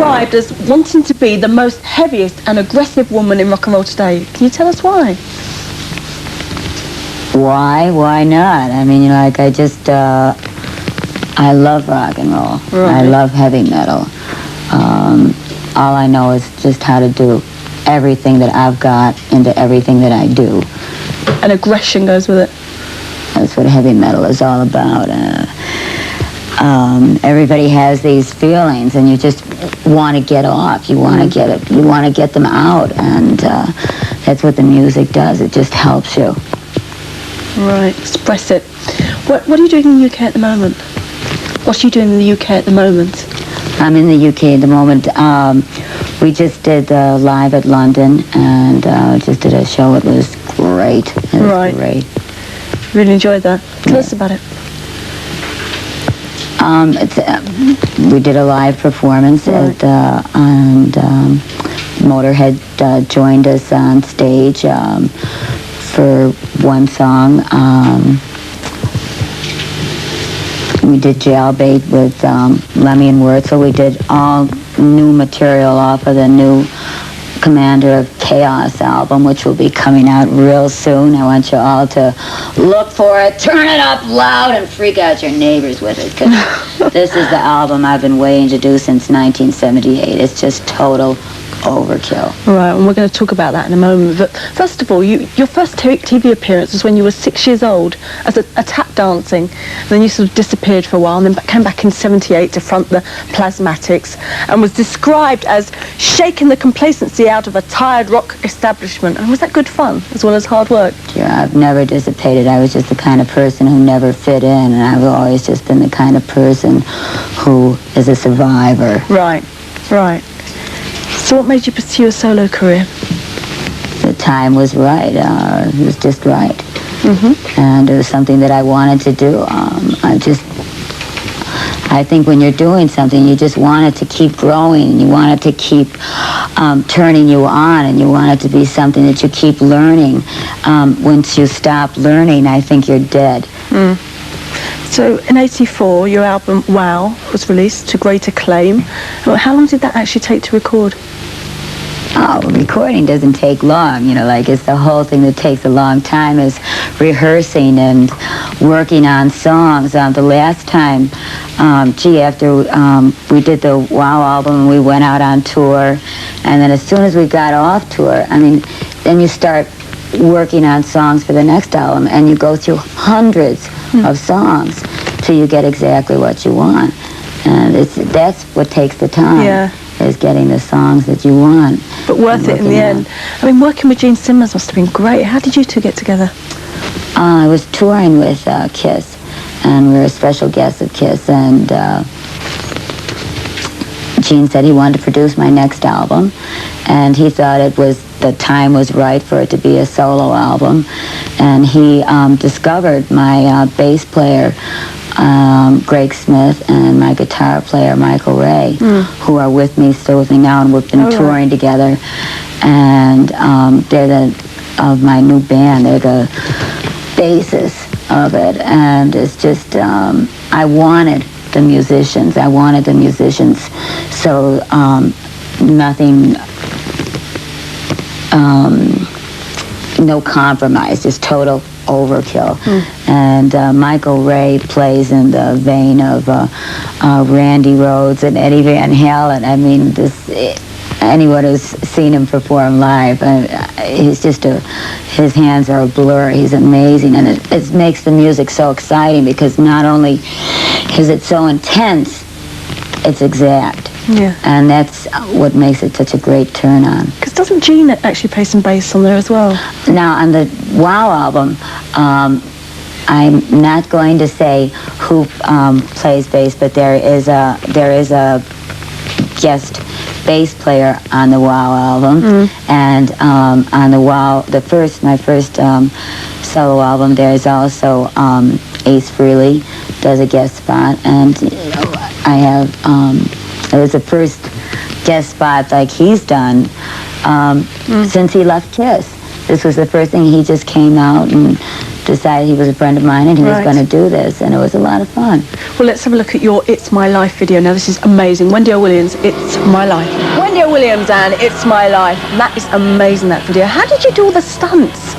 described as wanting to be the most heaviest and aggressive woman in rock and roll today. Can you tell us why? Why? Why not? I mean, you know, like I love rock and roll. Right. I love heavy metal. All I know is just how to do everything that I've got into everything that I do. And aggression goes with it. That's what heavy metal is all about. Everybody has these feelings, and you just want to get off. You want to get it. You want to get them out, and that's what the music does. It just helps you. Right, express it. What are you doing in the UK at the moment? What are you doing in the UK at the moment? I'm in the UK at the moment. We just did live at London, and just did a show. It was great. It was great. Really enjoyed that. Tell us about it. We did a live performance, and Motorhead joined us on stage for one song. We did Jailbait with Lemmy and Wurzel. We did all new material off of the new Commander of Chaos album, which will be coming out real soon. I want you all to look for it, turn it up loud, and freak out your neighbors with it, because this is the album I've been waiting to do since 1978. It's just total overkill. Right, and we're going to talk about that in a moment. But first of all, your first TV appearance was when you were 6 years old as a tap dancing. And then you sort of disappeared for a while, and then came back in '78 to front the Plasmatics, and was described as shaking the complacency out of a tired rock establishment. And was that good fun as well as hard work? Yeah, I've never dissipated. I was just the kind of person who never fit in, and I've always just been the kind of person who is a survivor. Right, right. So what made you pursue a solo career? The time was right. It was just right. Mm-hmm. And it was something that I wanted to do. I think when you're doing something, you just want it to keep growing. You want it to keep turning you on, and you want it to be something that you keep learning. Once you stop learning, I think you're dead. Mm. So in '84, your album Wow was released to great acclaim. How long did that actually take to record? Oh, recording doesn't take long, you know, like it's the whole thing that takes a long time is rehearsing and working on songs. The last time, after we did the Wow album, we went out on tour, and then as soon as we got off tour, I mean, then you start working on songs for the next album, and you go through hundreds of songs till you get exactly what you want. And that's what takes the time. Yeah. Is getting the songs that you want. But worth it in the end. I mean, working with Gene Simmons must have been great. How did you two get together? I was touring with Kiss, and we were special guests of Kiss, and Gene said he wanted to produce my next album, and he thought the time was right for it to be a solo album, and he discovered my bass player, Greg Smith, and my guitar player, Michael Ray, who are with me, still with me now, and we've been touring together. And they're of my new band. They're the basis of it. And it's just, I wanted the musicians. So nothing, no compromise, just total overkill. And Michael Ray plays in the vein of Randy Rhoads and Eddie Van Halen. I mean, anyone who's seen him perform live, he's just his hands are a blur. He's amazing, and it makes the music so exciting because not only is it so intense, it's exact. Yeah. And that's what makes it such a great turn on. Because doesn't Gene actually play some bass on there as well? Now, on the Wow album, I'm not going to say who plays bass, but there is a guest bass player on the Wow album, and on the Wow, my first solo album, there's also Ace Frehley does a guest spot, and I have it was the first guest spot like he's done since he left Kiss. This was the first thing. He just came out and decided he was a friend of mine and he was Right. going to do this, and it was a lot of fun. Well, let's have a look at your It's My Life video. Now, this is amazing. Wendy O'Williams, It's My Life. Wendy O'Williams and It's My Life. That is amazing, that video. How did you do all the stunts?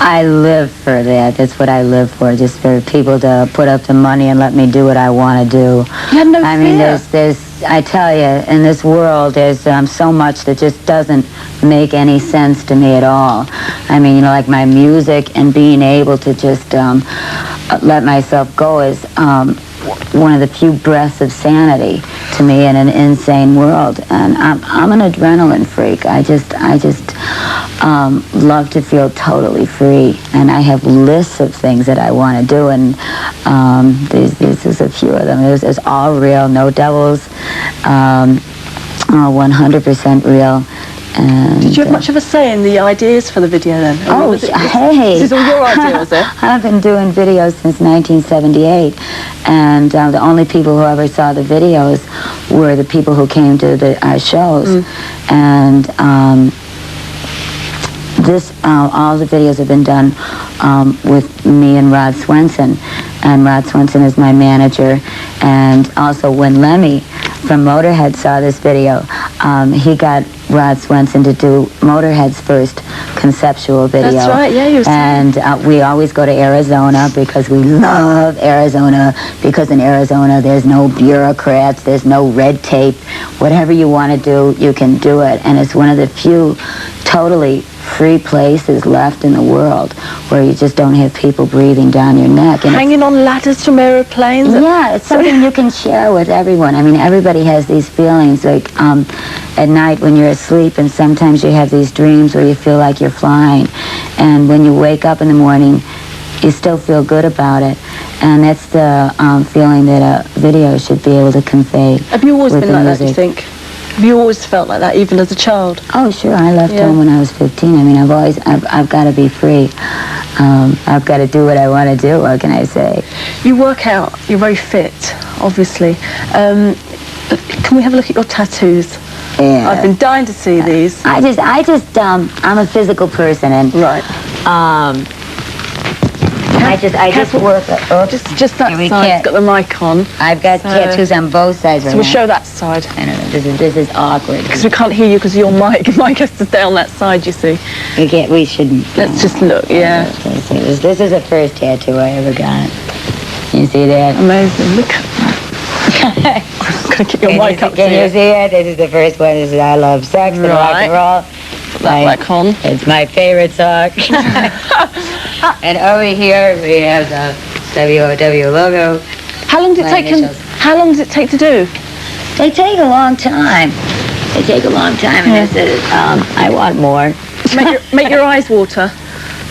I live for that. That's what I live for, just for people to put up the money and let me do what I want to do. You had no I mean, fear. there's, I tell you, in this world, there's so much that just doesn't make any sense to me at all. I mean, you know, like my music and being able to just let myself go is one of the few breaths of sanity to me in an insane world. And I'm an adrenaline freak. I just love to feel totally free. And I have lists of things that I want to do, and this is a few of them. It's all real, no doubles, 100% real. And, Did you have much of a say in the ideas for the video then? Oh, hey. This is all your idea, was it? I've been doing videos since 1978, and the only people who ever saw the videos were the people who came to our shows. And all the videos have been done with me and Rod Swenson. And Rod Swenson is my manager. And also when Lemmy from Motorhead saw this video, he got Rod Swenson to do Motorhead's first conceptual video. That's right, yeah, you were saying. And we always go to Arizona because we love Arizona, because in Arizona there's no bureaucrats, there's no red tape. Whatever you want to do, you can do it. And it's one of the few totally free places left in the world where you just don't have people breathing down your neck. And Hanging on ladders from aeroplanes? yeah, it's something you can share with everyone. I mean, everybody has these feelings, like at night when you're asleep, and sometimes you have these dreams where you feel like you're flying. And when you wake up in the morning, you still feel good about it. And that's the feeling that a video should be able to convey. Have you always with been the like that, do you music. think? Have you always felt like that, even as a child? Oh, sure. I left Yeah. home when I was 15. I mean, I've got to be free. I've got to do what I want to do. What can I say? You work out, you're very fit, obviously. Can we have a look at your tattoos? Yeah. I've been dying to see these. I'm a physical person, and Right. I just work. Just that Here we side's can't- got the mic on. I've got tattoos on both sides right So we'll now. show that side. I don't know. This is awkward. Because we can't hear you because your mic has to stay on that side, you see. We shouldn't. Let's just look, yeah. This is the first tattoo I ever got. You see that? Amazing. Look at that. I'm going to keep your mic up Can to you see it? This is the first one. This is I Love Sex and Rock and Roll. Put that back on. It's my favorite song. And over here we have the WOW logo. How long did it My take? initials. How long does it take to do? They take a long time. And this is, I want more. Make your eyes water.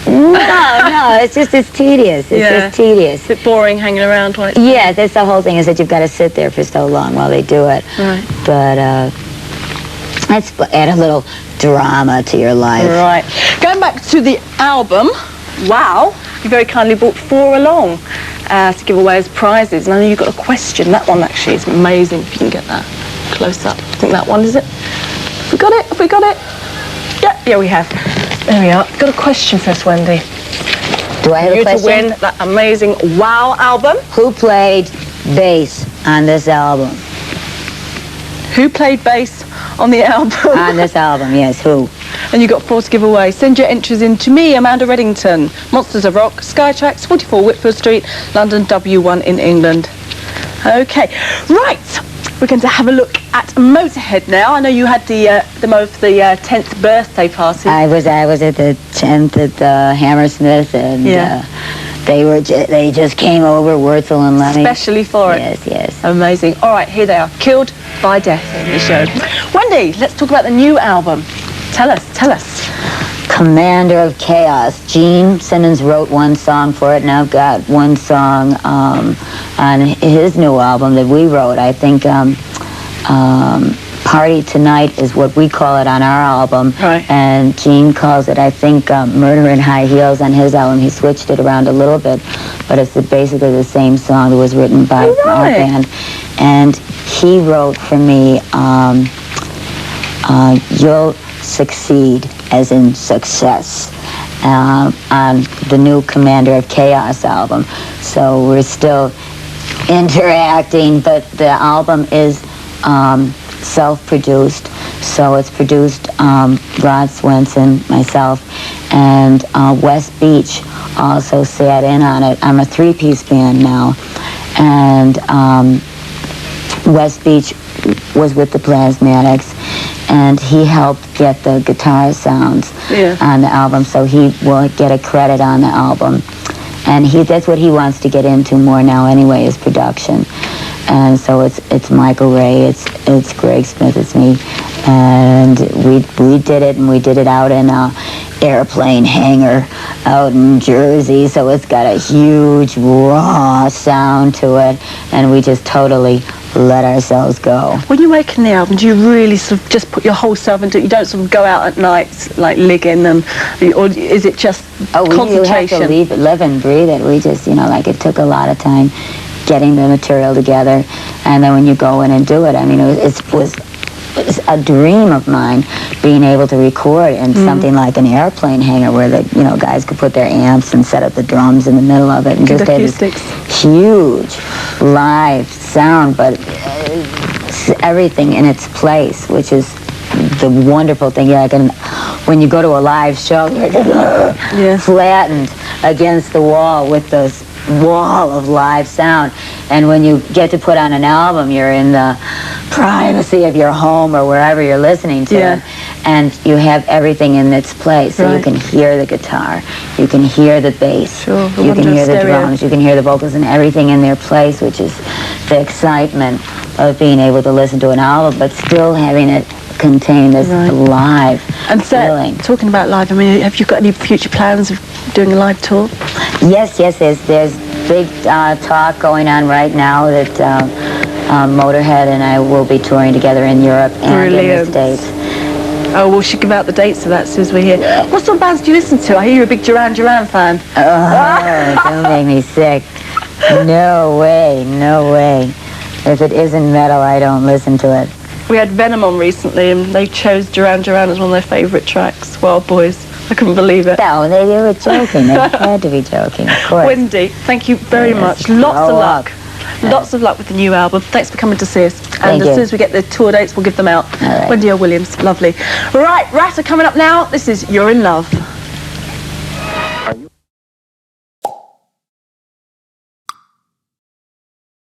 No, it's tedious. It's Yeah. just tedious. It's a bit boring hanging around while it's... Yeah, that's the whole thing, is that you've got to sit there for so long while they do it. Right. But let's add a little drama to your life. Right. Going back to the album, wow, you very kindly brought 4 along to give away as prizes. And I know you got a question. That one actually is amazing, if you can get that close up. I think that one, is it? Have we got it? Have we got it? Yeah, we have. There we are. Got a question for us, Wendy. Do I have a You question? to win that amazing Wow album. Who played bass on this album? Who played bass on the album? On this album, yes, who? And you got 4 to give away. Send your entries in to me, Amanda Redington, Monsters of Rock, Sky Trax, 44 Whitfield Street, London W1 in England. Okay, right. We're going to have a look at Motorhead now. I know you had the 10th birthday party. I was at the 10th at the Hammersmith, and they just came over, Wurzel and Lemmy. Especially for it. Yes. Amazing. All right, here they are. Killed by Death in the show. Wendy, let's talk about the new album. Tell us. Commander of Chaos. Gene Simmons wrote one song for it, and I've got one song on his new album that we wrote. I think Party Tonight is what we call it on our album. Right. And Gene calls it, I think, Murder in High Heels on his album. He switched it around a little bit, but it's basically the same song that was written by our band. And he wrote for me, You'll Succeed, as in success. on the new Commander of Chaos album. So we're still interacting, but the album is self-produced. So it's produced Rod Swenson, myself, and West Beach also sat in on it. I'm a three-piece band now, and West Beach was with the Plasmatics, and he helped get the guitar sounds on the album, so he will get a credit on the album. And that's what he wants to get into more now anyway, is production. And so it's Michael Ray, it's Greg Smith, it's me, and we did it, and we did it out in a airplane hangar out in Jersey, so it's got a huge raw sound to it, and we just totally let ourselves go. When you're making the album, do you really sort of just put your whole self into it? You don't sort of go out at night like ligging, or is it just concentration? You have to live and breathe it. We just, like it took a lot of time getting the material together, and then when you go in and do it, I mean, it was a dream of mine being able to record in something like an airplane hangar where the guys could put their amps and set up the drums in the middle of it and just have this huge live sound, but everything in its place, which is the wonderful thing. When you go to a live show, you're flattened against the wall with this wall of live sound, and when you get to put on an album, you're in the privacy of your home or wherever you're listening to, and you have everything in its place, so you can hear the guitar, you can hear the bass, you can hear the drums, you can hear the vocals, and everything in their place, which is the excitement of being able to listen to an album but still having it contain this live feeling. Talking about live, I mean, have you got any future plans of doing a live tour? Yes, there's big talk going on right now that Motorhead and I will be touring together in Europe and in the States. Oh, we should give out the dates of that as soon as we're here. What sort of bands do you listen to? I hear you're a big Duran Duran fan. Oh, don't make me sick. No way. If it isn't metal, I don't listen to it. We had Venom on recently, and they chose Duran Duran as one of their favourite tracks. Wild Boys. I couldn't believe it. No, they were joking. They had to be joking, of course. Wendy, thank you very much. Lots of luck. Lots of luck with the new album. Thanks for coming to see us. And as soon as we get the tour dates, we'll give them out. All right. Wendy O'Williams, lovely. Right, Rat are coming up now. This is You're in Love.